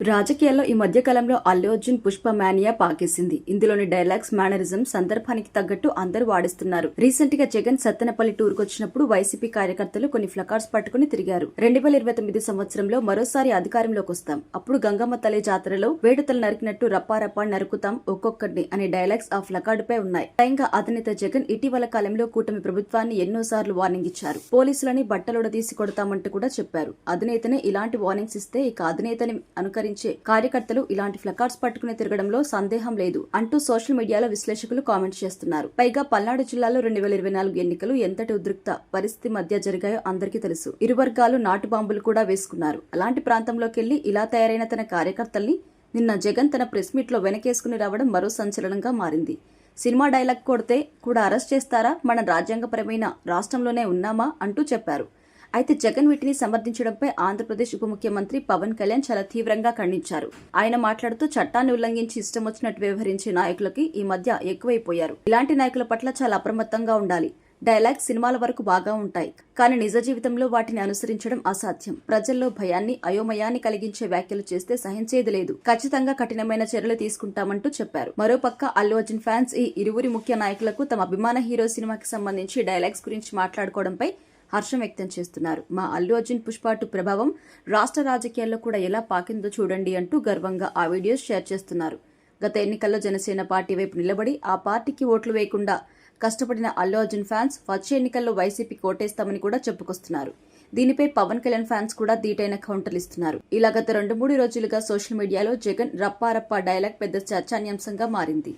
రాజకీయాల్లో ఈ మధ్య కాలంలో అల్లు అర్జున్ పుష్ప మానియా పాకేసింది. ఇందులోని డైలాగ్స్, మేనరిజం సందర్భానికి తగ్గట్టు అందరూ వాడిస్తున్నారు. రీసెంట్ గా జగన్ సత్తెనపల్లి టూర్ కొచ్చినప్పుడు వైసీపీ కార్యకర్తలు కొన్ని ఫ్లకార్డ్స్ పట్టుకుని తిరిగారు. 2029 సంవత్సరంలో మరోసారి అధికారంలోకి వస్తాం, అప్పుడు గంగమ్మ తల్లి జాతరలో వేడుతలు నరికినట్టు రప్పారప్పా నరుకుతాం ఒక్కొక్కడిని అనే డైలాగ్స్ ఆ ఫ్లకార్డుపై ఉన్నాయి. స్వయంగా అధినేత జగన్ ఇటీవల కాలంలో కూటమి ప్రభుత్వాన్ని ఎన్నోసార్లు వార్నింగ్ ఇచ్చారు. పోలీసులని బట్టలోడదీసి కొడతామంటూ కూడా చెప్పారు. అధినేతనే ఇలాంటి వార్నింగ్స్ ఇస్తే ఇక అధినేతని అనుకరించే కార్యకర్తలు ఇలాంటి ఫ్లకార్డ్స్ పట్టుకుని తిరగడంలో సందేహం లేదు అంటూ సోషల్ మీడియాలో విశ్లేషకులు కామెంట్ చేస్తున్నారు. పైగా పల్నాడు జిల్లాలో 2024 ఎన్నికలు ఎంతటి ఉద్రిక్త పరిస్థితి మధ్య జరిగాయో అందరికీ తెలుసు. ఇరు వర్గాలు నాటు బాంబులు కూడా వేసుకున్నారు. అలాంటి ప్రాంతంలోకెళ్లి ఇలా తయారైన తన కార్యకర్తల్ని నిన్న జగన్ తన ప్రెస్ మీట్ లో వెనకేసుకుని రావడం మరో సంచలనంగా మారింది. సినిమా డైలాగ్ కొడితే కూడా అరెస్ట్ చేస్తారా, మన రాజ్యాంగపరమైన రాష్ట్రంలోనే ఉన్నామా అంటూ చెప్పారు. అయితే జగన్ వీటిని సమర్థించడంపై ఆంధ్రప్రదేశ్ ఉప ముఖ్యమంత్రి పవన్ కళ్యాణ్ చాలా తీవ్రంగా ఖండించారు. ఆయన మాట్లాడుతూ చట్టాన్ని ఉల్లంఘించి ఇష్టం వచ్చినట్టు వ్యవహరించే నాయకులకి ఈ మధ్య ఎక్కువైపోయారు. ఇలాంటి నాయకుల పట్ల చాలా అప్రమత్తంగా ఉండాలి. డైలాగ్స్ సినిమాల వరకు బాగా ఉంటాయి, కానీ నిజ జీవితంలో వాటిని అనుసరించడం అసాధ్యం. ప్రజల్లో భయాన్ని, అయోమయాన్ని కలిగించే వ్యాఖ్యలు చేస్తే సహించేది లేదు. ఖచ్చితంగా కఠినమైన చర్యలు తీసుకుంటామంటూ చెప్పారు. మరోపక్క అల్లు అర్జున్ ఫ్యాన్స్ ఈ ఇరువురి ముఖ్య నాయకులకు తమ అభిమాన హీరో సినిమాకి సంబంధించి డైలాగ్స్ గురించి మాట్లాడుకోవడంపై హర్షం వ్యక్తం చేస్తున్నారు. మా అల్లు అర్జున్ పుష్ప 2 ప్రభావం రాష్ట్ర రాజకీయాల్లో కూడా ఎలా పాకిందో చూడండి అంటూ గర్వంగా ఆ వీడియోస్ షేర్ చేస్తున్నారు. గత ఎన్నికల్లో జనసేన పార్టీ వైపు నిలబడి ఆ పార్టీకి ఓట్లు వేయకుండా కష్టపడిన అల్లు అర్జున్ ఫ్యాన్స్ వచ్చే ఎన్నికల్లో వైసీపీకి ఓటేస్తామని కూడా చెప్పుకొస్తున్నారు. దీనిపై పవన్ కళ్యాణ్ ఫ్యాన్స్ కూడా ధీటైన కౌంటర్లు ఇస్తున్నారు. ఇలా గత 2-3 రోజులుగా సోషల్ మీడియాలో జగన్ రప్పారప్పా డైలాగ్ పెద్ద చర్చానీయాంశంగా మారింది.